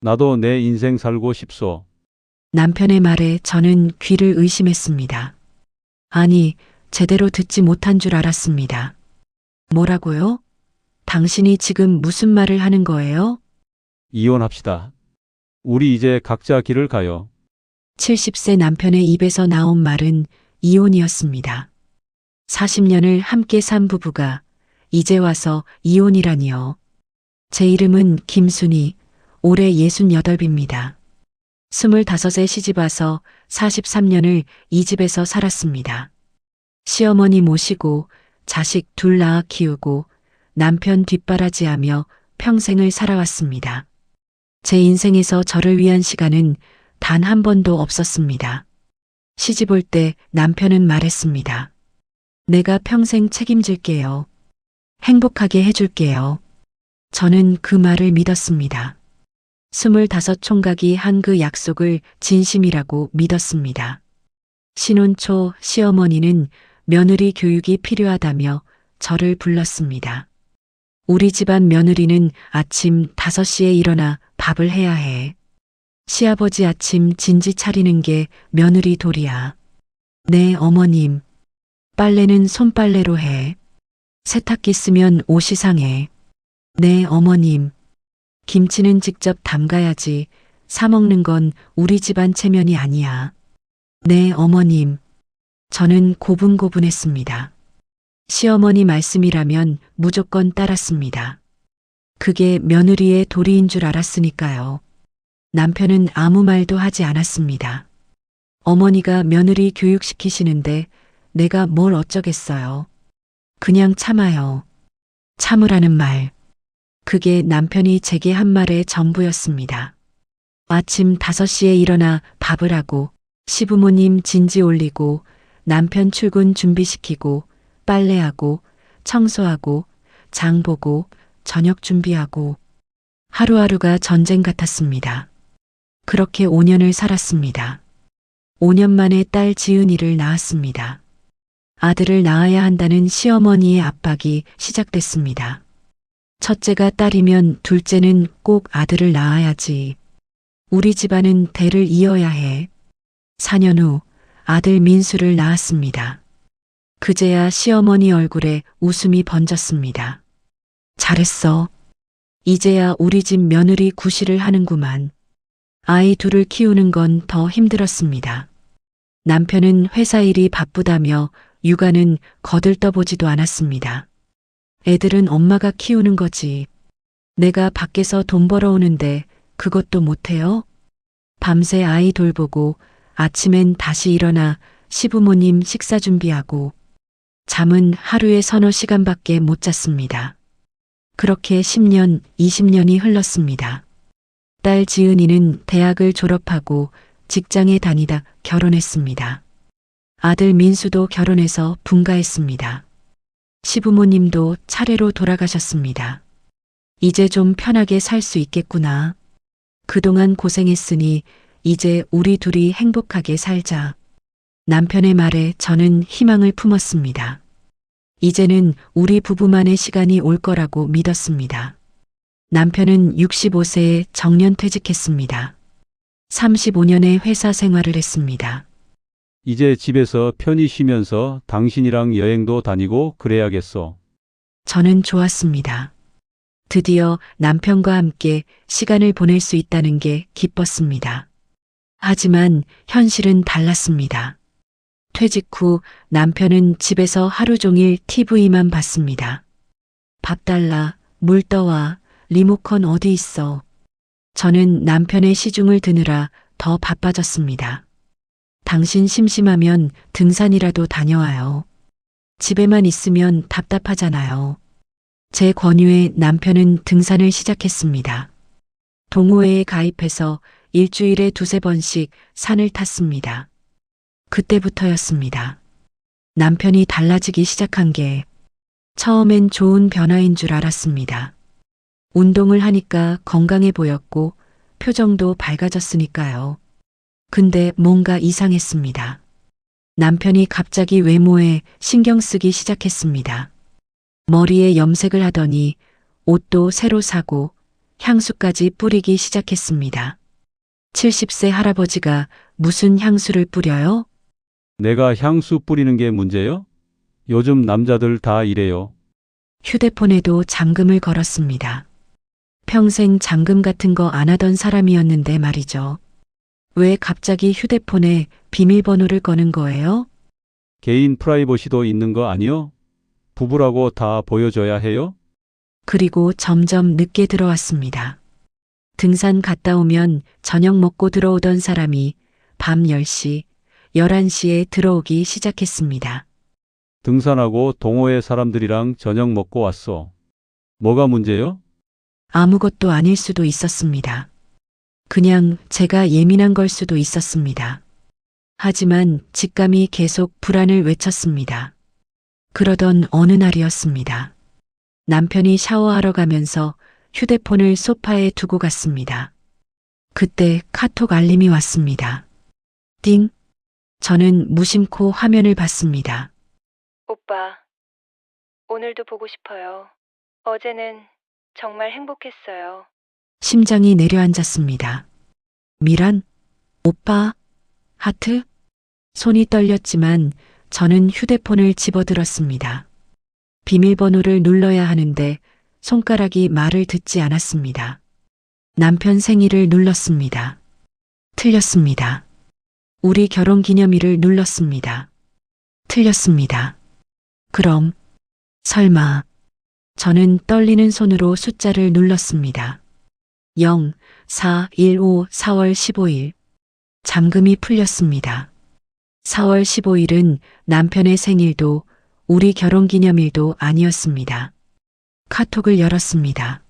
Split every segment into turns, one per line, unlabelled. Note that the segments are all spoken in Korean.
나도 내 인생 살고 싶소.
남편의 말에 저는 귀를 의심했습니다. 아니, 제대로 듣지 못한 줄 알았습니다. 뭐라고요? 당신이 지금 무슨 말을 하는 거예요?
이혼합시다. 우리 이제 각자 길을 가요.
70세 남편의 입에서 나온 말은 이혼이었습니다. 40년을 함께 산 부부가 이제 와서 이혼이라니요. 제 이름은 김순희, 올해 68입니다. 25에 시집와서 43년을 이 집에서 살았습니다. 시어머니 모시고 자식 둘 낳아 키우고 남편 뒷바라지하며 평생을 살아왔습니다. 제 인생에서 저를 위한 시간은 단 한 번도 없었습니다. 시집 올 때 남편은 말했습니다. 내가 평생 책임질게요. 행복하게 해줄게요. 저는 그 말을 믿었습니다. 25 총각이 한 그 약속을 진심이라고 믿었습니다. 신혼 초 시어머니는 며느리 교육이 필요하다며 저를 불렀습니다. 우리 집안 며느리는 아침 5시에 일어나 밥을 해야 해. 시아버지 아침 진지 차리는 게 며느리 도리야. 네, 어머님. 빨래는 손빨래로 해. 세탁기 쓰면 옷이 상해. 네, 어머님. 김치는 직접 담가야지. 사 먹는 건 우리 집안 체면이 아니야. 네, 어머님. 저는 고분고분했습니다. 시어머니 말씀이라면 무조건 따랐습니다. 그게 며느리의 도리인 줄 알았으니까요. 남편은 아무 말도 하지 않았습니다. 어머니가 며느리 교육시키시는데 내가 뭘 어쩌겠어요. 그냥 참아요. 참으라는 말. 그게 남편이 제게 한 말의 전부였습니다. 아침 5시에 일어나 밥을 하고 시부모님 진지 올리고 남편 출근 준비시키고 빨래하고 청소하고 장 보고 저녁 준비하고 하루하루가 전쟁 같았습니다. 그렇게 5년을 살았습니다. 5년 만에 딸 지은이를 낳았습니다. 아들을 낳아야 한다는 시어머니의 압박이 시작됐습니다. 첫째가 딸이면 둘째는 꼭 아들을 낳아야지. 우리 집안은 대를 이어야 해. 4년 후 아들 민수를 낳았습니다. 그제야 시어머니 얼굴에 웃음이 번졌습니다. 잘했어. 이제야 우리 집 며느리 구실을 하는구만. 아이 둘을 키우는 건 더 힘들었습니다. 남편은 회사 일이 바쁘다며 육아는 거들떠보지도 않았습니다. 애들은 엄마가 키우는 거지. 내가 밖에서 돈 벌어오는데 그것도 못해요? 밤새 아이 돌보고 아침엔 다시 일어나 시부모님 식사 준비하고 잠은 하루에 서너 시간밖에 못 잤습니다. 그렇게 10년, 20년이 흘렀습니다. 딸 지은이는 대학을 졸업하고 직장에 다니다 결혼했습니다. 아들 민수도 결혼해서 분가했습니다. 시부모님도 차례로 돌아가셨습니다. 이제 좀 편하게 살 수 있겠구나. 그동안 고생했으니 이제 우리 둘이 행복하게 살자. 남편의 말에 저는 희망을 품었습니다. 이제는 우리 부부만의 시간이 올 거라고 믿었습니다. 남편은 65세에 정년퇴직했습니다. 35년의 회사 생활을 했습니다.
이제 집에서 편히 쉬면서 당신이랑 여행도 다니고 그래야겠어.
저는 좋았습니다. 드디어 남편과 함께 시간을 보낼 수 있다는 게 기뻤습니다. 하지만 현실은 달랐습니다. 퇴직 후 남편은 집에서 하루 종일 TV만 봤습니다. 밥 달라, 물 떠와, 리모컨 어디 있어. 저는 남편의 시중을 드느라 더 바빠졌습니다. 당신 심심하면 등산이라도 다녀와요. 집에만 있으면 답답하잖아요. 제 권유에 남편은 등산을 시작했습니다. 동호회에 가입해서 일주일에 2~3번씩 산을 탔습니다. 그때부터였습니다. 남편이 달라지기 시작한 게 처음엔 좋은 변화인 줄 알았습니다. 운동을 하니까 건강해 보였고 표정도 밝아졌으니까요. 근데 뭔가 이상했습니다. 남편이 갑자기 외모에 신경 쓰기 시작했습니다. 머리에 염색을 하더니 옷도 새로 사고 향수까지 뿌리기 시작했습니다. 70세 할아버지가 무슨 향수를 뿌려요?
내가 향수 뿌리는 게 문제요? 요즘 남자들 다 이래요.
휴대폰에도 잠금을 걸었습니다. 평생 잠금 같은 거 안 하던 사람이었는데 말이죠. 왜 갑자기 휴대폰에 비밀번호를 거는 거예요?
개인 프라이버시도 있는 거 아니요? 부부라고 다 보여줘야 해요?
그리고 점점 늦게 들어왔습니다. 등산 갔다 오면 저녁 먹고 들어오던 사람이 밤 10시, 11시에 들어오기 시작했습니다.
등산하고 동호회 사람들이랑 저녁 먹고 왔어. 뭐가 문제요?
아무것도 아닐 수도 있었습니다. 그냥 제가 예민한 걸 수도 있었습니다. 하지만 직감이 계속 불안을 외쳤습니다. 그러던 어느 날이었습니다. 남편이 샤워하러 가면서 휴대폰을 소파에 두고 갔습니다. 그때 카톡 알림이 왔습니다. 띵! 저는 무심코 화면을 봤습니다.
오빠, 오늘도 보고 싶어요. 어제는 정말 행복했어요.
심장이 내려앉았습니다. 미란? 오빠? 하트? 손이 떨렸지만 저는 휴대폰을 집어들었습니다. 비밀번호를 눌러야 하는데 손가락이 말을 듣지 않았습니다. 남편 생일을 눌렀습니다. 틀렸습니다. 우리 결혼 기념일을 눌렀습니다. 틀렸습니다. 그럼, 설마, 저는 떨리는 손으로 숫자를 눌렀습니다. 0, 4, 1, 5, 4월 15일. 잠금이 풀렸습니다. 4월 15일은 남편의 생일도 우리 결혼 기념일도 아니었습니다. 카톡을 열었습니다.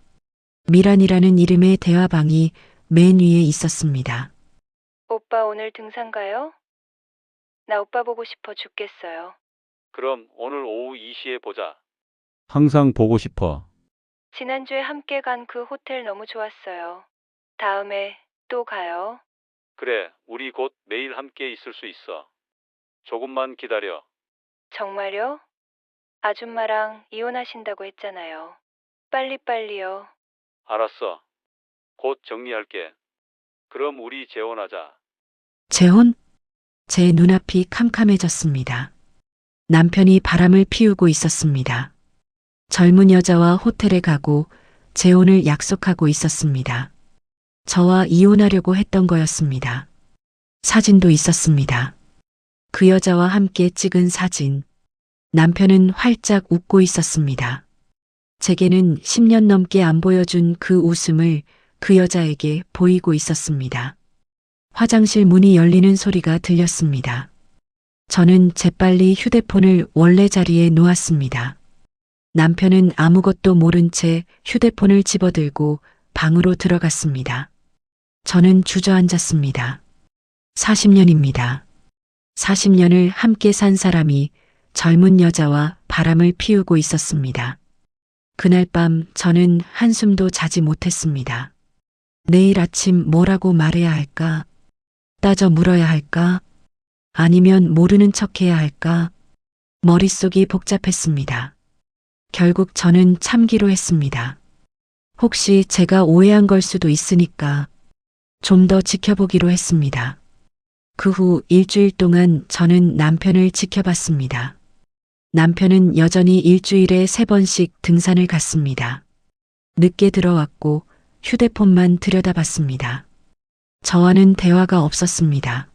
미란이라는 이름의 대화방이 맨 위에 있었습니다.
오빠 오늘 등산 가요? 나 오빠 보고 싶어 죽겠어요.
그럼 오늘 오후 2시에 보자. 항상 보고 싶어.
지난주에 함께 간 그 호텔 너무 좋았어요. 다음에 또 가요.
그래, 우리 곧 매일 함께 있을 수 있어. 조금만 기다려.
정말요? 아줌마랑 이혼하신다고 했잖아요. 빨리빨리요.
알았어. 곧 정리할게. 그럼 우리 재혼하자.
재혼? 제 눈앞이 캄캄해졌습니다. 남편이 바람을 피우고 있었습니다. 젊은 여자와 호텔에 가고 재혼을 약속하고 있었습니다. 저와 이혼하려고 했던 거였습니다. 사진도 있었습니다. 그 여자와 함께 찍은 사진. 남편은 활짝 웃고 있었습니다. 제게는 10년 넘게 안 보여준 그 웃음을 그 여자에게 보이고 있었습니다. 화장실 문이 열리는 소리가 들렸습니다. 저는 재빨리 휴대폰을 원래 자리에 놓았습니다. 남편은 아무것도 모른 채 휴대폰을 집어들고 방으로 들어갔습니다. 저는 주저앉았습니다. 40년입니다. 40년을 함께 산 사람이 젊은 여자와 바람을 피우고 있었습니다. 그날 밤 저는 한숨도 자지 못했습니다. 내일 아침 뭐라고 말해야 할까? 따져 물어야 할까? 아니면 모르는 척해야 할까? 머릿속이 복잡했습니다. 결국 저는 참기로 했습니다. 혹시 제가 오해한 걸 수도 있으니까 좀 더 지켜보기로 했습니다. 그 후 일주일 동안 저는 남편을 지켜봤습니다. 남편은 여전히 일주일에 3번씩 등산을 갔습니다. 늦게 들어왔고 휴대폰만 들여다봤습니다. 저와는 대화가 없었습니다.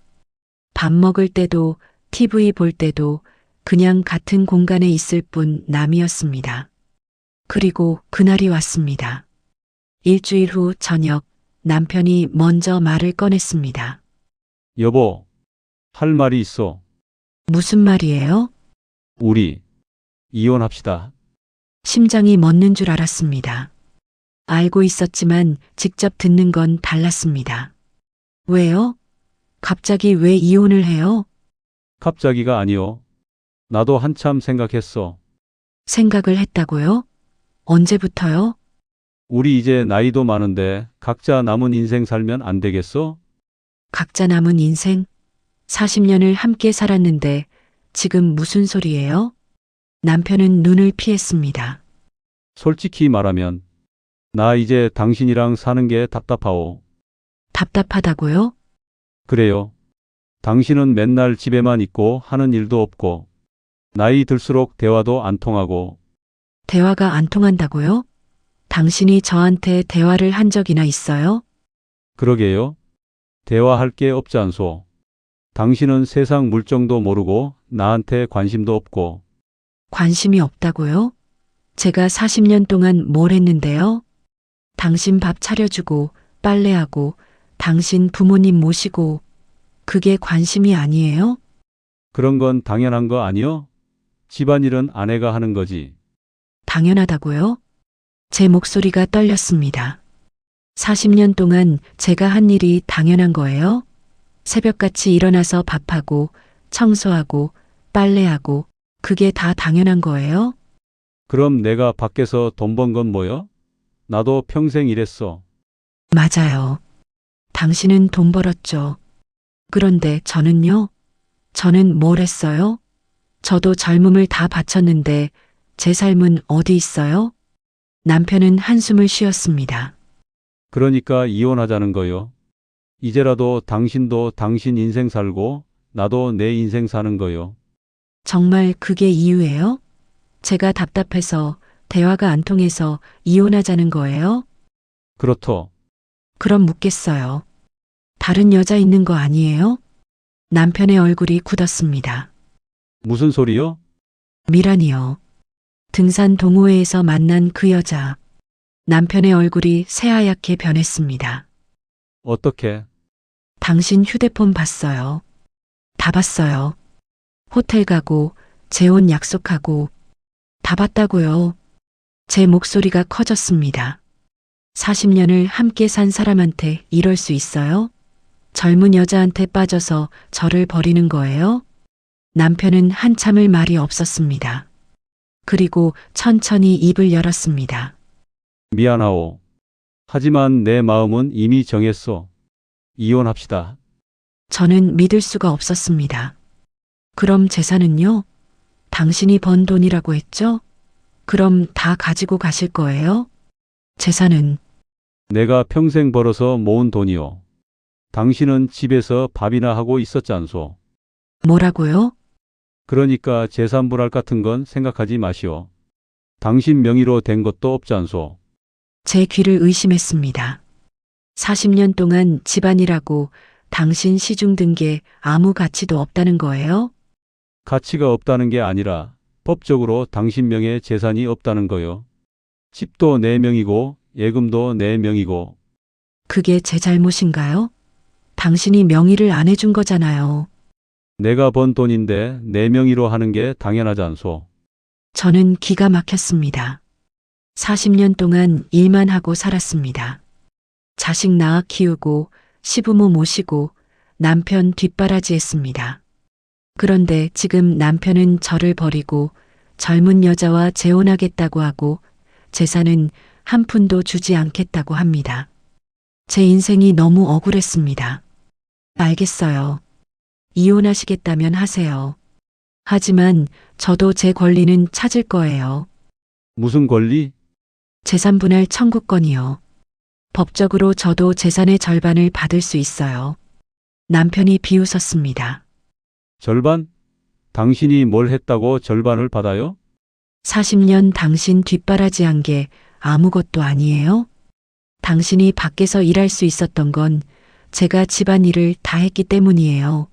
밥 먹을 때도 TV 볼 때도 그냥 같은 공간에 있을 뿐 남이었습니다. 그리고 그날이 왔습니다. 일주일 후 저녁 남편이 먼저 말을 꺼냈습니다.
여보, 할 말이 있어.
무슨 말이에요?
우리 이혼합시다.
심장이 멎는 줄 알았습니다. 알고 있었지만 직접 듣는 건 달랐습니다. 왜요? 갑자기 왜 이혼을 해요?
갑자기가 아니요. 나도 한참 생각했어.
생각을 했다고요? 언제부터요?
우리 이제 나이도 많은데 각자 남은 인생 살면 안 되겠어?
각자 남은 인생? 40년을 함께 살았는데 지금 무슨 소리예요? 남편은 눈을 피했습니다.
솔직히 말하면 나 이제 당신이랑 사는 게 답답하오.
답답하다고요?
그래요. 당신은 맨날 집에만 있고 하는 일도 없고, 나이 들수록 대화도 안 통하고,
대화가 안 통한다고요? 당신이 저한테 대화를 한 적이나 있어요?
그러게요. 대화할 게 없지 않소. 당신은 세상 물정도 모르고 나한테 관심도 없고,
관심이 없다고요? 제가 40년 동안 뭘 했는데요? 당신 밥 차려주고, 빨래하고, 당신 부모님 모시고, 그게 관심이 아니에요?
그런 건 당연한 거 아니요? 집안일은 아내가 하는 거지.
당연하다고요? 제 목소리가 떨렸습니다. 40년 동안 제가 한 일이 당연한 거예요? 새벽같이 일어나서 밥하고, 청소하고, 빨래하고, 그게 다 당연한 거예요?
그럼 내가 밖에서 돈 번 건 뭐요? 나도 평생 일했어.
맞아요. 당신은 돈 벌었죠. 그런데 저는요? 저는 뭘 했어요? 저도 젊음을 다 바쳤는데 제 삶은 어디 있어요? 남편은 한숨을 쉬었습니다.
그러니까 이혼하자는 거요. 이제라도 당신도 당신 인생 살고 나도 내 인생 사는 거요.
정말 그게 이유예요? 제가 답답해서 대화가 안 통해서 이혼하자는 거예요?
그렇소.
그럼 묻겠어요. 다른 여자 있는 거 아니에요? 남편의 얼굴이 굳었습니다.
무슨 소리요?
미란이요. 등산 동호회에서 만난 그 여자. 남편의 얼굴이 새하얗게 변했습니다.
어떻게?
당신 휴대폰 봤어요. 다 봤어요. 호텔 가고, 재혼 약속하고, 다 봤다고요. 제 목소리가 커졌습니다. 40년을 함께 산 사람한테 이럴 수 있어요? 젊은 여자한테 빠져서 저를 버리는 거예요? 남편은 한참을 말이 없었습니다. 그리고 천천히 입을 열었습니다.
미안하오. 하지만 내 마음은 이미 정했어. 이혼합시다.
저는 믿을 수가 없었습니다. 그럼 재산은요? 당신이 번 돈이라고 했죠? 그럼 다 가지고 가실 거예요? 재산은
내가 평생 벌어서 모은 돈이요. 당신은 집에서 밥이나 하고 있었지 않소.
뭐라고요?
그러니까 재산분할 같은 건 생각하지 마시오. 당신 명의로 된 것도 없지 않소.
제 귀를 의심했습니다. 40년 동안 집안이라고 당신 시중 든 게 아무 가치도 없다는 거예요?
가치가 없다는 게 아니라 법적으로 당신 명의 재산이 없다는 거요. 집도 내 명이고 예금도 내 명이고
그게 제 잘못인가요? 당신이 명의를 안 해준 거잖아요.
내가 번 돈인데 내 명의로 하는 게 당연하지 않소.
저는 기가 막혔습니다. 40년 동안 일만 하고 살았습니다. 자식 낳아 키우고 시부모 모시고 남편 뒷바라지했습니다. 그런데 지금 남편은 저를 버리고 젊은 여자와 재혼하겠다고 하고 재산은 한 푼도 주지 않겠다고 합니다. 제 인생이 너무 억울했습니다. 알겠어요. 이혼하시겠다면 하세요. 하지만 저도 제 권리는 찾을 거예요.
무슨 권리?
재산분할 청구권이요. 법적으로 저도 재산의 절반을 받을 수 있어요. 남편이 비웃었습니다.
절반? 당신이 뭘 했다고 절반을 받아요?
40년 당신 뒷바라지한 게 아무것도 아니에요? 당신이 밖에서 일할 수 있었던 건 제가 집안일을 다 했기 때문이에요.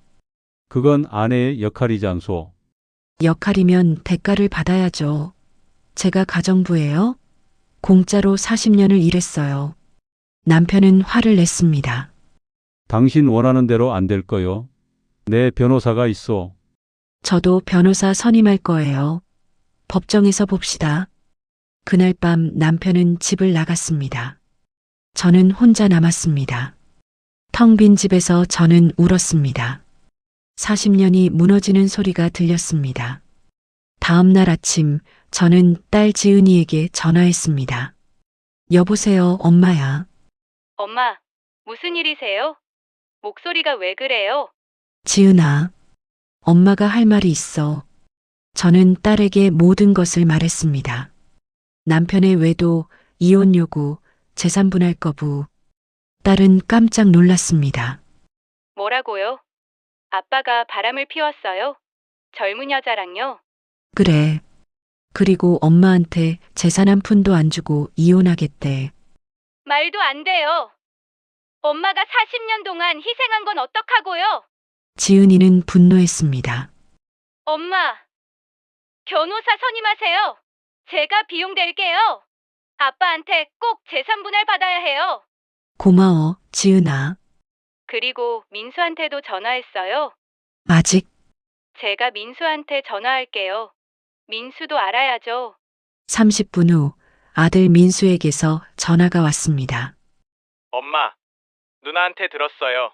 그건 아내의 역할이지 않소.
역할이면 대가를 받아야죠. 제가 가정부예요. 공짜로 40년을 일했어요. 남편은 화를 냈습니다.
당신 원하는 대로 안 될 거요. 내 변호사가 있어.
저도 변호사 선임할 거예요. 법정에서 봅시다. 그날 밤 남편은 집을 나갔습니다. 저는 혼자 남았습니다. 텅 빈 집에서 저는 울었습니다. 40년이 무너지는 소리가 들렸습니다. 다음 날 아침 저는 딸 지은이에게 전화했습니다. 여보세요, 엄마야.
엄마, 무슨 일이세요? 목소리가 왜 그래요?
지은아, 엄마가 할 말이 있어. 저는 딸에게 모든 것을 말했습니다. 남편의 외도, 이혼 요구, 재산분할 거부. 딸은 깜짝 놀랐습니다.
뭐라고요? 아빠가 바람을 피웠어요? 젊은 여자랑요?
그래. 그리고 엄마한테 재산 한 푼도 안 주고 이혼하겠대.
말도 안 돼요. 엄마가 40년 동안 희생한 건 어떡하고요?
지은이는 분노했습니다.
엄마, 변호사 선임하세요. 제가 비용 댈게요. 아빠한테 꼭 재산 분할 받아야 해요.
고마워, 지은아.
그리고 민수한테도 전화했어요.
아직
제가 민수한테 전화할게요. 민수도 알아야죠.
30분 후 아들 민수에게서 전화가 왔습니다.
엄마, 누나한테 들었어요.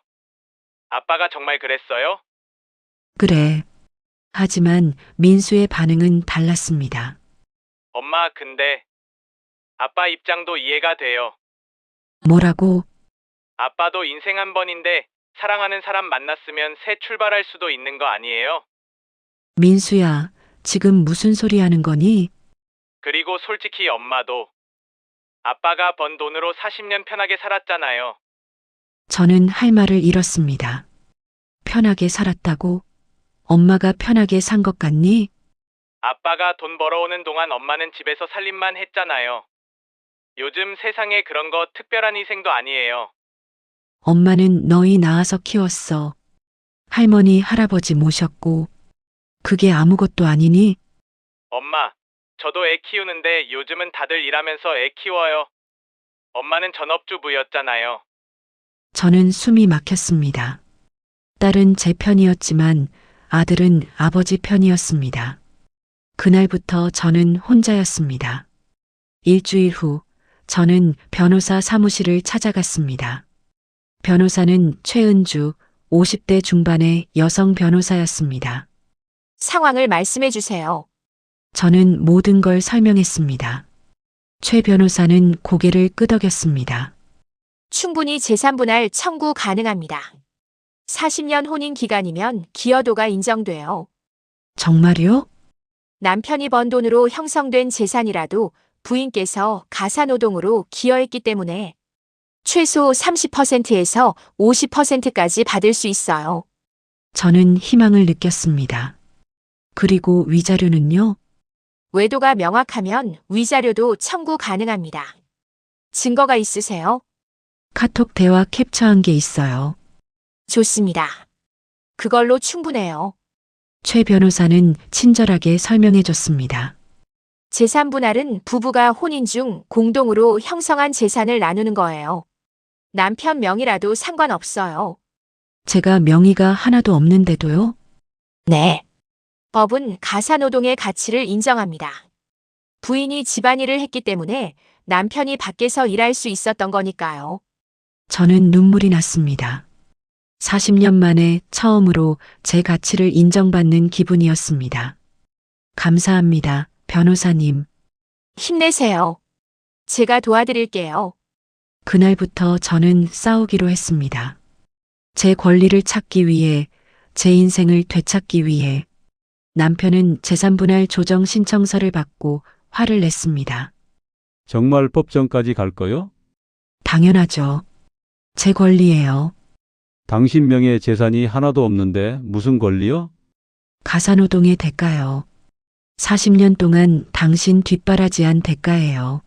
아빠가 정말 그랬어요?
그래. 하지만 민수의 반응은 달랐습니다.
엄마, 근데 아빠 입장도 이해가 돼요.
뭐라고?
아빠도 인생 한 번인데 사랑하는 사람 만났으면 새 출발할 수도 있는 거 아니에요?
민수야, 지금 무슨 소리 하는 거니?
그리고 솔직히 엄마도 아빠가 번 돈으로 40년 편하게 살았잖아요.
저는 할 말을 잃었습니다. 편하게 살았다고? 엄마가 편하게 산 것 같니?
아빠가 돈 벌어오는 동안 엄마는 집에서 살림만 했잖아요. 요즘 세상에 그런 거 특별한 희생도 아니에요.
엄마는 너희 낳아서 키웠어. 할머니, 할아버지 모셨고. 그게 아무것도 아니니?
엄마, 저도 애 키우는데 요즘은 다들 일하면서 애 키워요. 엄마는 전업주부였잖아요.
저는 숨이 막혔습니다. 딸은 제 편이었지만 아들은 아버지 편이었습니다. 그날부터 저는 혼자였습니다. 일주일 후 저는 변호사 사무실을 찾아갔습니다. 변호사는 최은주 50대 중반의 여성 변호사였습니다.
상황을 말씀해 주세요.
저는 모든 걸 설명했습니다. 최 변호사는 고개를 끄덕였습니다.
충분히 재산분할 청구 가능합니다. 40년 혼인 기간이면 기여도가 인정돼요.
정말요?
남편이 번 돈으로 형성된 재산이라도 부인께서 가사노동으로 기여했기 때문에 최소 30%에서 50%까지 받을 수 있어요.
저는 희망을 느꼈습니다. 그리고 위자료는요?
외도가 명확하면 위자료도 청구 가능합니다. 증거가 있으세요?
카톡 대화 캡처한 게 있어요.
좋습니다. 그걸로 충분해요.
최 변호사는 친절하게 설명해 줬습니다.
재산 분할은 부부가 혼인 중 공동으로 형성한 재산을 나누는 거예요. 남편 명의라도 상관없어요.
제가 명의가 하나도 없는데도요?
네. 법은 가사노동의 가치를 인정합니다. 부인이 집안일을 했기 때문에 남편이 밖에서 일할 수 있었던 거니까요.
저는 눈물이 났습니다. 40년 만에 처음으로 제 가치를 인정받는 기분이었습니다. 감사합니다, 변호사님.
힘내세요. 제가 도와드릴게요.
그날부터 저는 싸우기로 했습니다. 제 권리를 찾기 위해, 제 인생을 되찾기 위해. 남편은 재산분할 조정 신청서를 받고 화를 냈습니다.
정말 법정까지 갈 거요?
당연하죠. 제 권리예요.
당신 명의 재산이 하나도 없는데 무슨 권리요?
가사노동의 대가요. 40년 동안 당신 뒷바라지한 대가예요.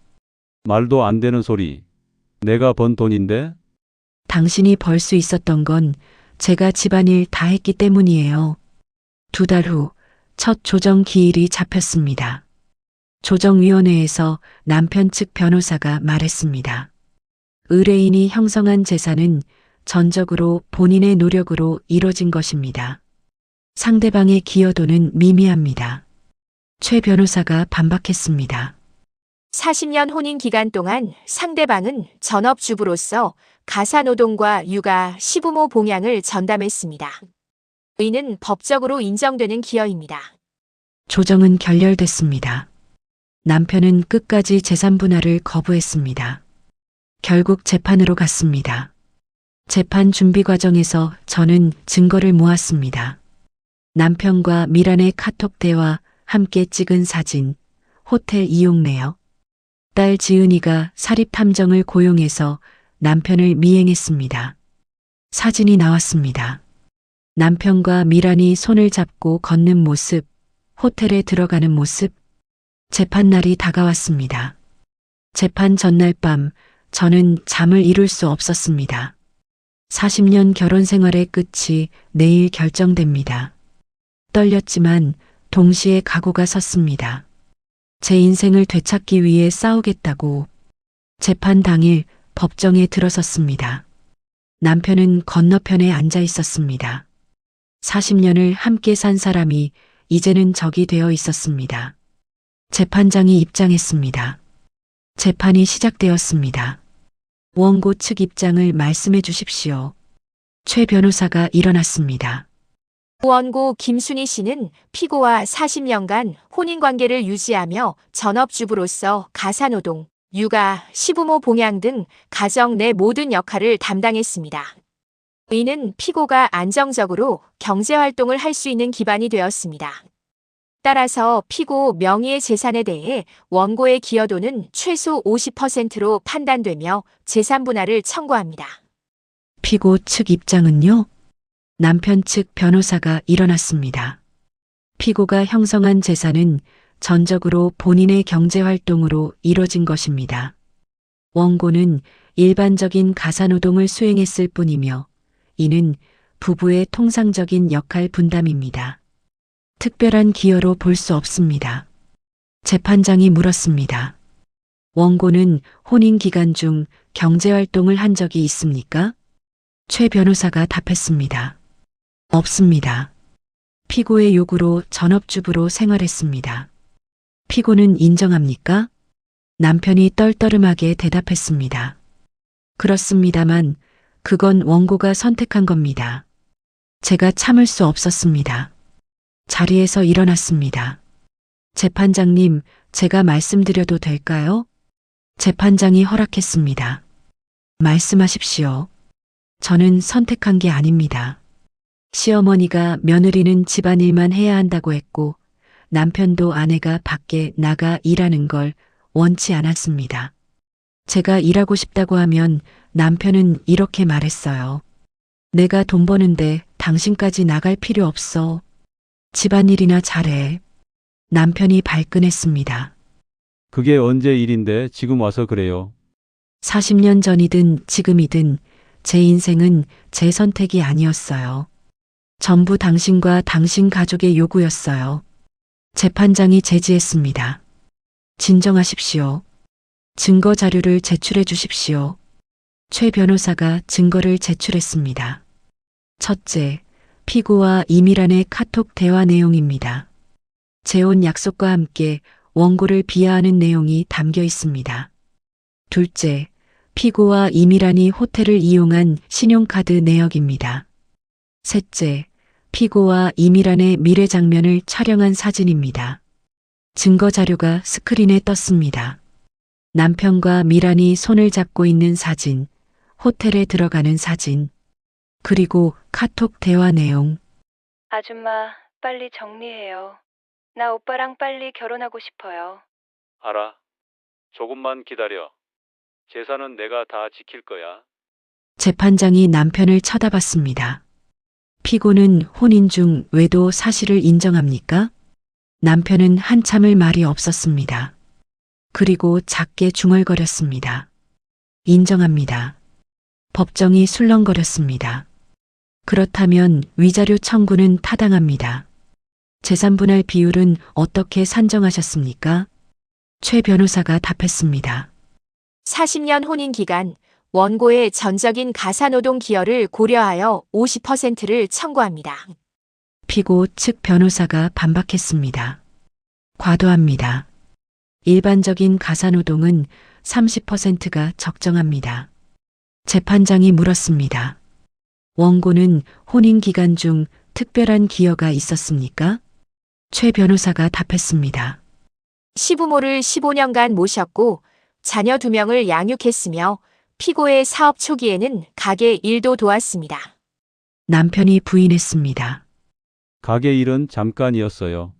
말도 안 되는 소리. 내가 번 돈인데?
당신이 벌 수 있었던 건 제가 집안일 다 했기 때문이에요. 2달 후 첫 조정 기일이 잡혔습니다. 조정위원회에서 남편 측 변호사가 말했습니다. 의뢰인이 형성한 재산은 전적으로 본인의 노력으로 이뤄진 것입니다. 상대방의 기여도는 미미합니다. 최 변호사가 반박했습니다.
40년 혼인 기간 동안 상대방은 전업주부로서 가사노동과 육아, 시부모 봉양을 전담했습니다. 이는 법적으로 인정되는 기여입니다.
조정은 결렬됐습니다. 남편은 끝까지 재산 분할을 거부했습니다. 결국 재판으로 갔습니다. 재판 준비 과정에서 저는 증거를 모았습니다. 남편과 미란의 카톡 대화, 함께 찍은 사진, 호텔 이용 내역. 딸 지은이가 사립탐정을 고용해서 남편을 미행했습니다. 사진이 나왔습니다. 남편과 미란이 손을 잡고 걷는 모습, 호텔에 들어가는 모습. 재판날이 다가왔습니다. 재판 전날 밤 저는 잠을 이룰 수 없었습니다. 40년 결혼 생활의 끝이 내일 결정됩니다. 떨렸지만 동시에 각오가 섰습니다. 제 인생을 되찾기 위해 싸우겠다고. 재판 당일 법정에 들어섰습니다. 남편은 건너편에 앉아 있었습니다. 40년을 함께 산 사람이 이제는 적이 되어 있었습니다. 재판장이 입장했습니다. 재판이 시작되었습니다. 원고 측 입장을 말씀해 주십시오. 최 변호사가 일어났습니다.
원고 김순희 씨는 피고와 40년간 혼인관계를 유지하며 전업주부로서 가사노동, 육아, 시부모 봉양 등 가정 내 모든 역할을 담당했습니다. 이는 피고가 안정적으로 경제활동을 할 수 있는 기반이 되었습니다. 따라서 피고 명의의 재산에 대해 원고의 기여도는 최소 50%로 판단되며 재산 분할을 청구합니다.
피고 측 입장은요? 남편 측 변호사가 일어났습니다. 피고가 형성한 재산은 전적으로 본인의 경제활동으로 이뤄진 것입니다. 원고는 일반적인 가사노동을 수행했을 뿐이며 이는 부부의 통상적인 역할 분담입니다. 특별한 기여로 볼 수 없습니다. 재판장이 물었습니다. 원고는 혼인 기간 중 경제활동을 한 적이 있습니까? 최 변호사가 답했습니다. 없습니다. 피고의 요구로 전업주부로 생활했습니다. 피고는 인정합니까? 남편이 떨떠름하게 대답했습니다. 그렇습니다만 그건 원고가 선택한 겁니다. 제가 참을 수 없었습니다. 자리에서 일어났습니다. 재판장님, 제가 말씀드려도 될까요? 재판장이 허락했습니다. 말씀하십시오. 저는 선택한 게 아닙니다. 시어머니가 며느리는 집안일만 해야 한다고 했고 남편도 아내가 밖에 나가 일하는 걸 원치 않았습니다. 제가 일하고 싶다고 하면 남편은 이렇게 말했어요. 내가 돈 버는데 당신까지 나갈 필요 없어. 집안일이나 잘해. 남편이 발끈했습니다.
그게 언제 일인데 지금 와서 그래요.
40년 전이든 지금이든 제 인생은 제 선택이 아니었어요. 전부 당신과 당신 가족의 요구였어요. 재판장이 제지했습니다. 진정하십시오. 증거 자료를 제출해 주십시오. 최 변호사가 증거를 제출했습니다. 첫째, 피고와 이미란의 카톡 대화 내용입니다. 재혼 약속과 함께 원고를 비하하는 내용이 담겨 있습니다. 둘째, 피고와 이미란이 호텔을 이용한 신용카드 내역입니다. 셋째, 피고와 이미란의 미래 장면을 촬영한 사진입니다. 증거 자료가 스크린에 떴습니다. 남편과 미란이 손을 잡고 있는 사진, 호텔에 들어가는 사진, 그리고 카톡 대화 내용.
아줌마, 빨리 정리해요. 나 오빠랑 빨리 결혼하고 싶어요.
알아. 조금만 기다려. 재산은 내가 다 지킬 거야.
재판장이 남편을 쳐다봤습니다. 피고는 혼인 중 외도 사실을 인정합니까? 남편은 한참을 말이 없었습니다. 그리고 작게 중얼거렸습니다. 인정합니다. 법정이 술렁거렸습니다. 그렇다면 위자료 청구는 타당합니다. 재산분할 비율은 어떻게 산정하셨습니까? 최 변호사가 답했습니다.
40년 혼인 기간, 원고의 전적인 가사노동 기여를 고려하여 50%를 청구합니다.
피고 측 변호사가 반박했습니다. 과도합니다. 일반적인 가사노동은 30%가 적정합니다. 재판장이 물었습니다. 원고는 혼인 기간 중 특별한 기여가 있었습니까? 최 변호사가 답했습니다.
시부모를 15년간 모셨고 자녀 2명을 양육했으며 피고의 사업 초기에는 가게 일도 도왔습니다.
남편이 부인했습니다.
가게 일은 잠깐이었어요.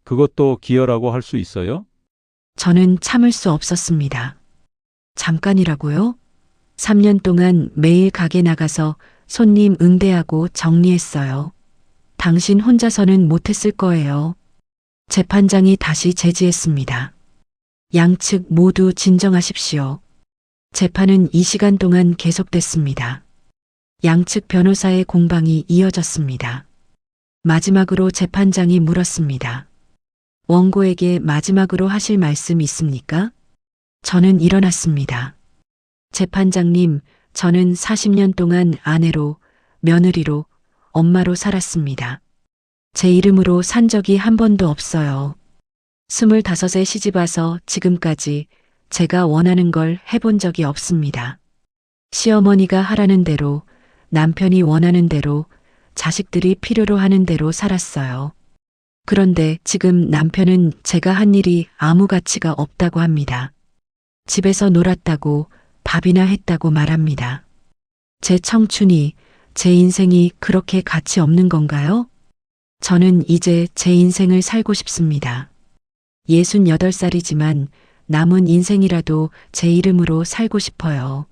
그것도 기여라고 할 수 있어요?
저는 참을 수 없었습니다. 잠깐이라고요? 3년 동안 매일 가게 나가서 손님 응대하고 정리했어요. 당신 혼자서는 못했을 거예요. 재판장이 다시 제지했습니다. 양측 모두 진정하십시오. 재판은 이 시간 동안 계속됐습니다. 양측 변호사의 공방이 이어졌습니다. 마지막으로 재판장이 물었습니다. 원고에게 마지막으로 하실 말씀 있습니까? 저는 일어났습니다. 재판장님, 저는 40년 동안 아내로, 며느리로, 엄마로 살았습니다. 제 이름으로 산 적이 한 번도 없어요. 25에 시집 와서 지금까지 제가 원하는 걸 해본 적이 없습니다. 시어머니가 하라는 대로, 남편이 원하는 대로, 자식들이 필요로 하는 대로 살았어요. 그런데 지금 남편은 제가 한 일이 아무 가치가 없다고 합니다. 집에서 놀았다고, 밥이나 했다고 말합니다. 제 청춘이, 제 인생이 그렇게 가치 없는 건가요? 저는 이제 제 인생을 살고 싶습니다. 68살이지만 남은 인생이라도 제 이름으로 살고 싶어요.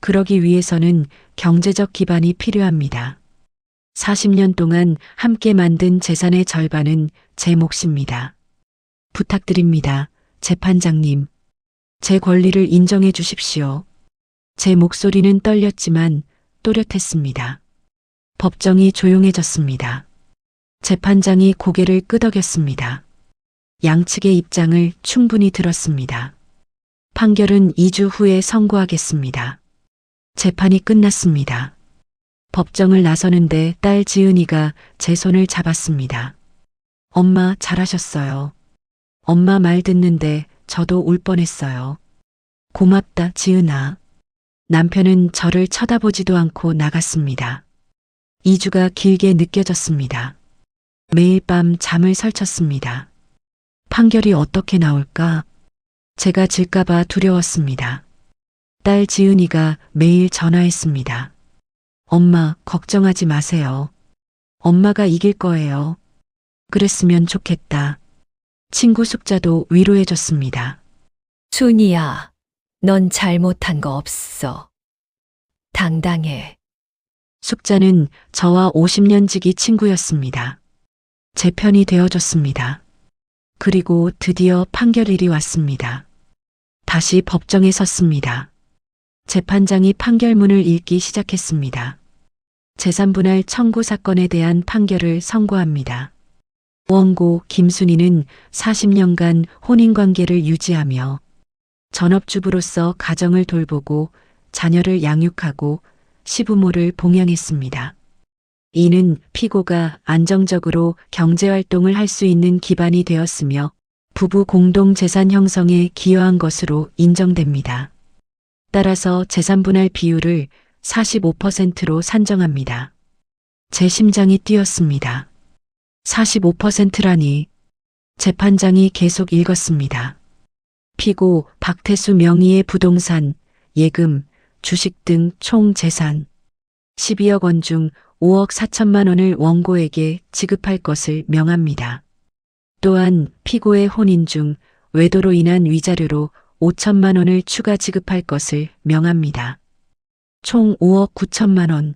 그러기 위해서는 경제적 기반이 필요합니다. 40년 동안 함께 만든 재산의 절반은 제 몫입니다. 부탁드립니다, 재판장님. 제 권리를 인정해 주십시오. 제 목소리는 떨렸지만 또렷했습니다. 법정이 조용해졌습니다. 재판장이 고개를 끄덕였습니다. 양측의 입장을 충분히 들었습니다. 판결은 2주 후에 선고하겠습니다. 재판이 끝났습니다. 법정을 나서는데 딸 지은이가 제 손을 잡았습니다. 엄마 잘하셨어요. 엄마 말 듣는데 저도 울 뻔했어요. 고맙다, 지은아. 남편은 저를 쳐다보지도 않고 나갔습니다. 2주가 길게 느껴졌습니다. 매일 밤 잠을 설쳤습니다. 판결이 어떻게 나올까? 제가 질까봐 두려웠습니다. 딸 지은이가 매일 전화했습니다. 엄마, 걱정하지 마세요. 엄마가 이길 거예요. 그랬으면 좋겠다. 친구 숙자도 위로해줬습니다.
순이야, 넌 잘못한 거 없어. 당당해.
숙자는 저와 50년 지기 친구였습니다. 제 편이 되어줬습니다. 그리고 드디어 판결일이 왔습니다. 다시 법정에 섰습니다. 재판장이 판결문을 읽기 시작했습니다. 재산분할 청구 사건에 대한 판결을 선고합니다. 원고 김순희는 40년간 혼인관계를 유지하며 전업주부로서 가정을 돌보고 자녀를 양육하고 시부모를 봉양했습니다. 이는 피고가 안정적으로 경제활동을 할 수 있는 기반이 되었으며 부부 공동재산 형성에 기여한 것으로 인정됩니다. 따라서 재산분할 비율을 45%로 산정합니다. 제 심장이 뛰었습니다. 45%라니. 재판장이 계속 읽었습니다. 피고 박태수 명의의 부동산, 예금, 주식 등 총 재산 12억 원 중 5억 4천만 원을 원고에게 지급할 것을 명합니다. 또한 피고의 혼인 중 외도로 인한 위자료로 5천만 원을 추가 지급할 것을 명합니다. 총 5억 9천만 원.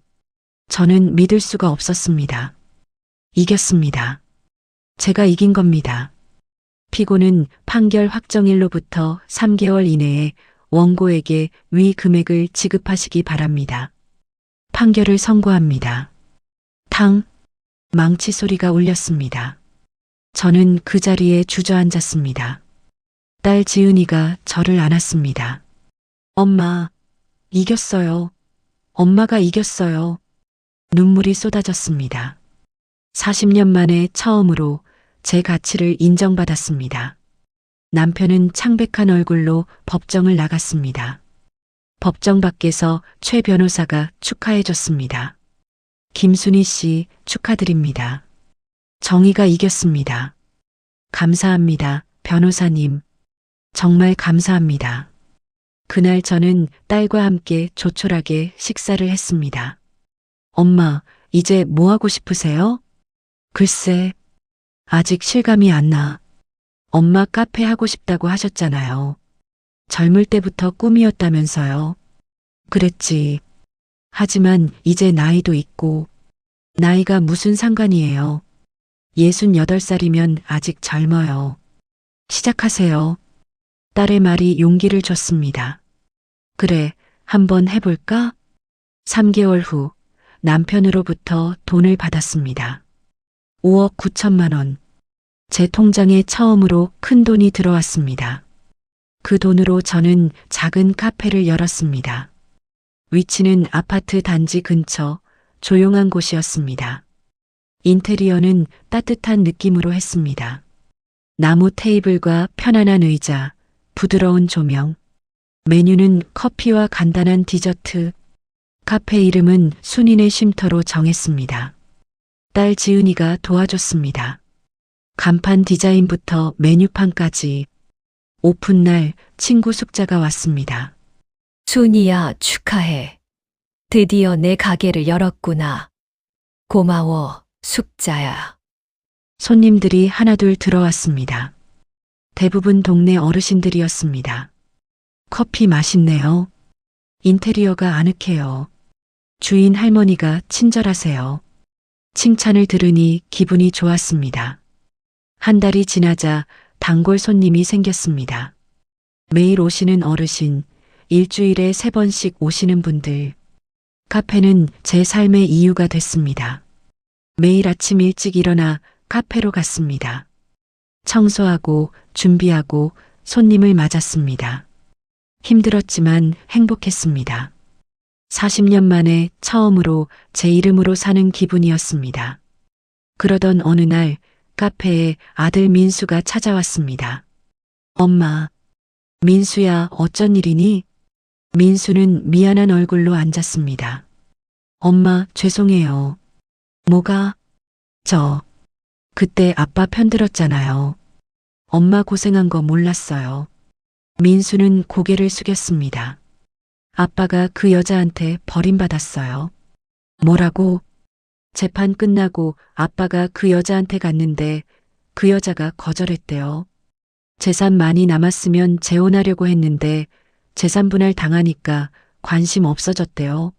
저는 믿을 수가 없었습니다. 이겼습니다. 제가 이긴 겁니다. 피고는 판결 확정일로부터 3개월 이내에 원고에게 위 금액을 지급하시기 바랍니다. 판결을 선고합니다. 탕! 망치 소리가 울렸습니다. 저는 그 자리에 주저앉았습니다. 딸 지은이가 저를 안았습니다. 엄마, 이겼어요. 엄마가 이겼어요. 눈물이 쏟아졌습니다. 40년 만에 처음으로 제 가치를 인정받았습니다. 남편은 창백한 얼굴로 법정을 나갔습니다. 법정 밖에서 최 변호사가 축하해줬습니다. 김순희 씨 축하드립니다. 정의가 이겼습니다. 감사합니다, 변호사님. 정말 감사합니다. 그날 저는 딸과 함께 조촐하게 식사를 했습니다. 엄마, 이제 뭐 하고 싶으세요? 글쎄, 아직 실감이 안 나. 엄마 카페 하고 싶다고 하셨잖아요. 젊을 때부터 꿈이었다면서요. 그랬지. 하지만 이제 나이도 있고, 나이가 무슨 상관이에요. 68살이면 아직 젊어요. 시작하세요. 딸의 말이 용기를 줬습니다. 그래, 한번 해볼까? 3개월 후 남편으로부터 돈을 받았습니다. 5억 9천만 원. 제 통장에 처음으로 큰 돈이 들어왔습니다. 그 돈으로 저는 작은 카페를 열었습니다. 위치는 아파트 단지 근처 조용한 곳이었습니다. 인테리어는 따뜻한 느낌으로 했습니다. 나무 테이블과 편안한 의자, 부드러운 조명. 메뉴는 커피와 간단한 디저트. 카페 이름은 순인의 쉼터로 정했습니다. 딸 지은이가 도와줬습니다. 간판 디자인부터 메뉴판까지. 오픈날 친구 숙자가 왔습니다.
순이야, 축하해. 드디어 내 가게를 열었구나. 고마워, 숙자야.
손님들이 하나둘 들어왔습니다. 대부분 동네 어르신들이었습니다. 커피 맛있네요. 인테리어가 아늑해요. 주인 할머니가 친절하세요. 칭찬을 들으니 기분이 좋았습니다. 한 달이 지나자 단골 손님이 생겼습니다. 매일 오시는 어르신, 일주일에 3번씩 오시는 분들. 카페는 제 삶의 이유가 됐습니다. 매일 아침 일찍 일어나 카페로 갔습니다. 청소하고 준비하고 손님을 맞았습니다. 힘들었지만 행복했습니다. 40년 만에 처음으로 제 이름으로 사는 기분이었습니다. 그러던 어느 날 카페에 아들 민수가 찾아왔습니다. 엄마, 민수야, 어쩐 일이니? 민수는 미안한 얼굴로 앉았습니다. 엄마, 죄송해요. 뭐가? 그때 아빠 편들었잖아요. 엄마 고생한 거 몰랐어요. 민수는 고개를 숙였습니다. 아빠가 그 여자한테 버림받았어요. 뭐라고? 재판 끝나고 아빠가 그 여자한테 갔는데 그 여자가 거절했대요. 재산 많이 남았으면 재혼하려고 했는데 재산 분할 당하니까 관심 없어졌대요.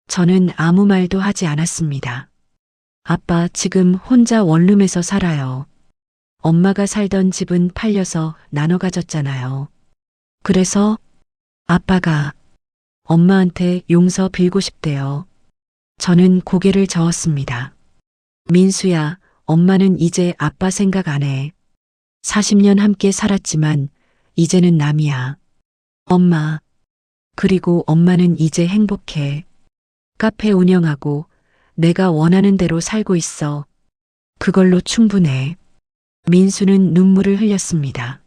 저는 아무 말도 하지 않았습니다. 아빠 지금 혼자 원룸에서 살아요. 엄마가 살던 집은 팔려서 나눠 가졌잖아요. 그래서 아빠가 엄마한테 용서 빌고 싶대요. 저는 고개를 저었습니다. 민수야, 엄마는 이제 아빠 생각 안 해. 40년 함께 살았지만 이제는 남이야. 엄마. 그리고 엄마는 이제 행복해. 카페 운영하고 내가 원하는 대로 살고 있어. 그걸로 충분해. 민수는 눈물을 흘렸습니다.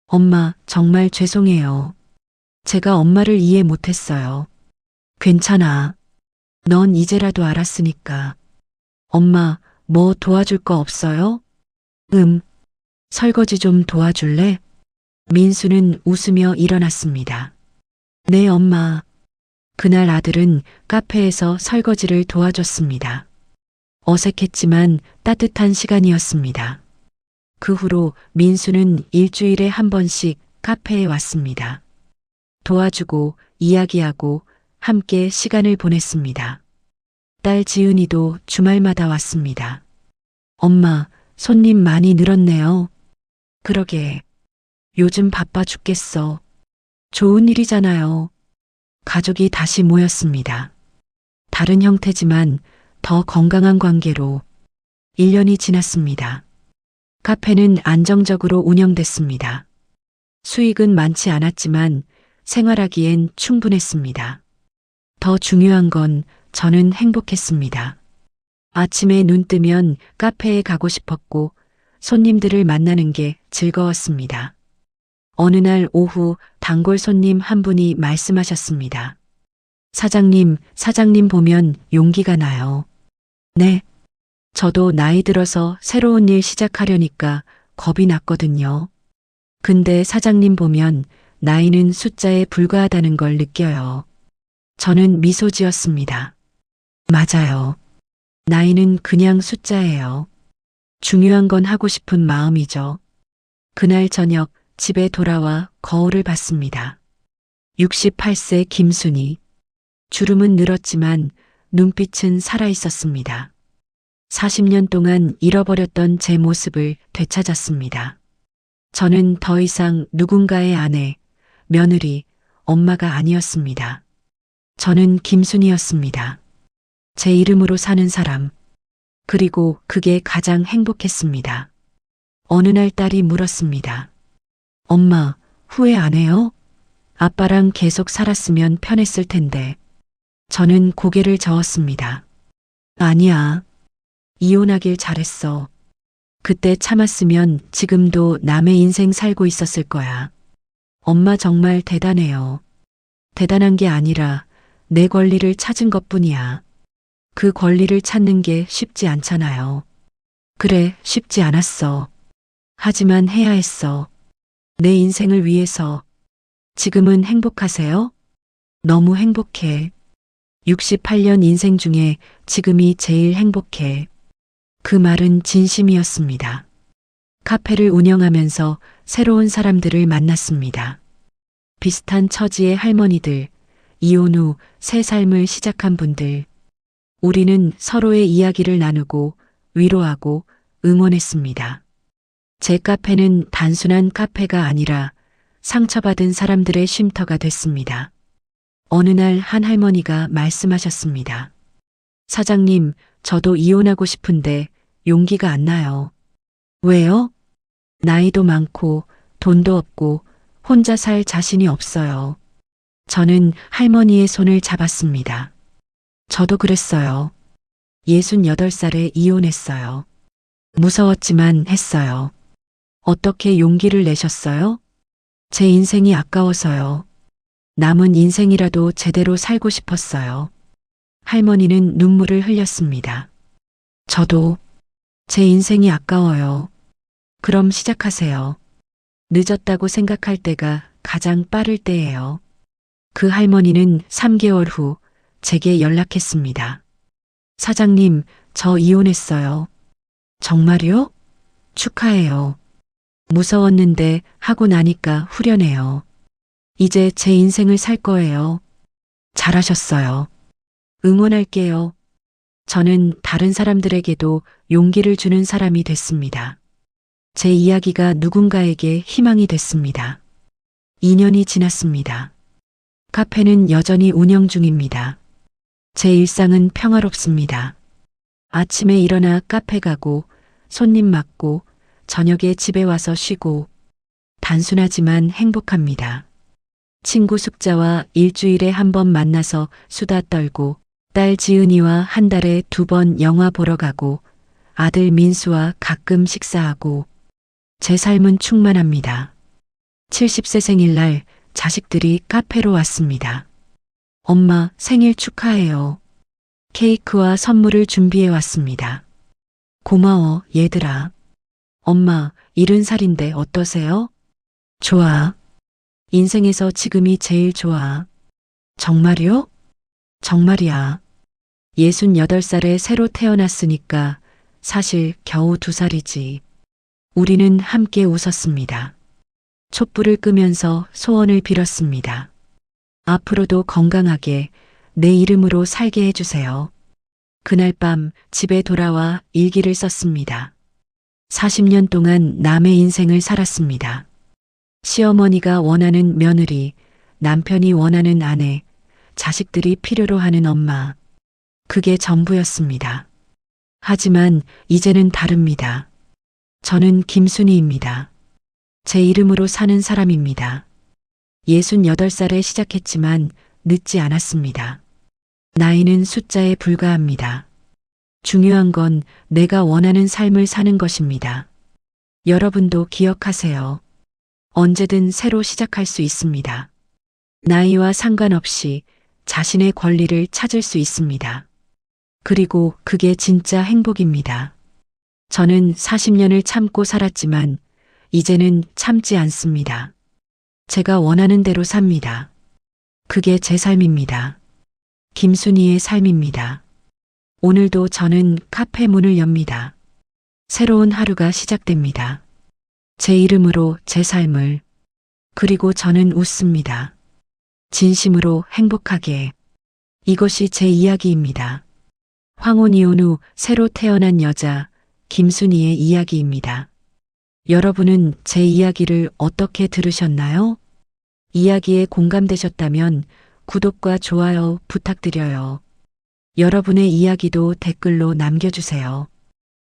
엄마, 정말 죄송해요. 제가 엄마를 이해 못했어요. 괜찮아. 넌 이제라도 알았으니까. 엄마, 뭐 도와줄 거 없어요? 설거지 좀 도와줄래? 민수는 웃으며 일어났습니다. 네, 엄마. 그날 아들은 카페에서 설거지를 도와줬습니다. 어색했지만 따뜻한 시간이었습니다. 그 후로 민수는 일주일에 한 번씩 카페에 왔습니다. 도와주고 이야기하고 함께 시간을 보냈습니다. 딸 지은이도 주말마다 왔습니다. 엄마, 손님 많이 늘었네요. 그러게. 요즘 바빠 죽겠어. 좋은 일이잖아요. 가족이 다시 모였습니다. 다른 형태지만 더 건강한 관계로 1년이 지났습니다. 카페는 안정적으로 운영됐습니다. 수익은 많지 않았지만 생활하기엔 충분했습니다. 더 중요한 건 저는 행복했습니다. 아침에 눈 뜨면 카페에 가고 싶었고 손님들을 만나는 게 즐거웠습니다. 어느 날 오후 단골 손님 한 분이 말씀하셨습니다. 사장님 보면 용기가 나요. 네. 저도 나이 들어서 새로운 일 시작하려니까 겁이 났거든요. 근데 사장님 보면 나이는 숫자에 불과하다는 걸 느껴요. 저는 미소 지었습니다. 맞아요. 나이는 그냥 숫자예요. 중요한 건 하고 싶은 마음이죠. 그날 저녁 집에 돌아와 거울을 봤습니다. 68세 김순희. 주름은 늘었지만 눈빛은 살아 있었습니다. 40년 동안 잃어버렸던 제 모습을 되찾았습니다. 저는 더 이상 누군가의 아내, 며느리, 엄마가 아니었습니다. 저는 김순희였습니다. 제 이름으로 사는 사람. 그리고 그게 가장 행복했습니다. 어느 날 딸이 물었습니다. 엄마, 후회 안 해요? 아빠랑 계속 살았으면 편했을 텐데. 저는 고개를 저었습니다. 아니야. 이혼하길 잘했어. 그때 참았으면 지금도 남의 인생 살고 있었을 거야. 엄마 정말 대단해요. 대단한 게 아니라 내 권리를 찾은 것뿐이야. 그 권리를 찾는 게 쉽지 않잖아요. 그래, 쉽지 않았어. 하지만 해야 했어. 내 인생을 위해서. 지금은 행복하세요? 너무 행복해. 68년 인생 중에 지금이 제일 행복해. 그 말은 진심이었습니다. 카페를 운영하면서 새로운 사람들을 만났습니다. 비슷한 처지의 할머니들, 이혼 후 새 삶을 시작한 분들. 우리는 서로의 이야기를 나누고 위로하고 응원했습니다. 제 카페는 단순한 카페가 아니라 상처받은 사람들의 쉼터가 됐습니다. 어느 날 한 할머니가 말씀하셨습니다. 사장님, 저도 이혼하고 싶은데 용기가 안 나요. 왜요? 나이도 많고 돈도 없고 혼자 살 자신이 없어요. 저는 할머니의 손을 잡았습니다. 저도 그랬어요. 68살에 이혼했어요. 무서웠지만 했어요. 어떻게 용기를 내셨어요? 제 인생이 아까워서요. 남은 인생이라도 제대로 살고 싶었어요. 할머니는 눈물을 흘렸습니다. 저도 제 인생이 아까워요. 그럼 시작하세요. 늦었다고 생각할 때가 가장 빠를 때예요. 그 할머니는 3개월 후 제게 연락했습니다. 사장님, 저 이혼했어요. 정말요? 축하해요. 무서웠는데 하고 나니까 후련해요. 이제 제 인생을 살 거예요. 잘하셨어요. 응원할게요. 저는 다른 사람들에게도 용기를 주는 사람이 됐습니다. 제 이야기가 누군가에게 희망이 됐습니다. 2년이 지났습니다. 카페는 여전히 운영 중입니다. 제 일상은 평화롭습니다. 아침에 일어나 카페 가고, 손님 맞고, 저녁에 집에 와서 쉬고, 단순하지만 행복합니다. 친구 숙자와 일주일에 한 번 만나서 수다 떨고, 딸 지은이와 한 달에 2번 영화 보러 가고, 아들 민수와 가끔 식사하고, 제 삶은 충만합니다. 70세 생일날 자식들이 카페로 왔습니다. 엄마, 생일 축하해요. 케이크와 선물을 준비해 왔습니다. 고마워, 얘들아. 엄마, 70살인데 어떠세요? 좋아. 인생에서 지금이 제일 좋아. 정말요? 정말이야. 68살에 새로 태어났으니까 사실 겨우 2살이지. 우리는 함께 웃었습니다. 촛불을 끄면서 소원을 빌었습니다. 앞으로도 건강하게 내 이름으로 살게 해주세요. 그날 밤 집에 돌아와 일기를 썼습니다. 40년 동안 남의 인생을 살았습니다. 시어머니가 원하는 며느리, 남편이 원하는 아내, 자식들이 필요로 하는 엄마. 그게 전부였습니다. 하지만 이제는 다릅니다. 저는 김순희입니다. 제 이름으로 사는 사람입니다. 68살에 시작했지만 늦지 않았습니다. 나이는 숫자에 불과합니다. 중요한 건 내가 원하는 삶을 사는 것입니다. 여러분도 기억하세요. 언제든 새로 시작할 수 있습니다. 나이와 상관없이 자신의 권리를 찾을 수 있습니다. 그리고 그게 진짜 행복입니다. 저는 40년을 참고 살았지만 이제는 참지 않습니다. 제가 원하는 대로 삽니다. 그게 제 삶입니다. 김순희의 삶입니다. 오늘도 저는 카페 문을 엽니다. 새로운 하루가 시작됩니다. 제 이름으로 제 삶을. 그리고 저는 웃습니다. 진심으로 행복하게. 이것이 제 이야기입니다. 황혼 이혼 후 새로 태어난 여자 김순희의 이야기입니다. 여러분은 제 이야기를 어떻게 들으셨나요? 이야기에 공감되셨다면 구독과 좋아요 부탁드려요. 여러분의 이야기도 댓글로 남겨주세요.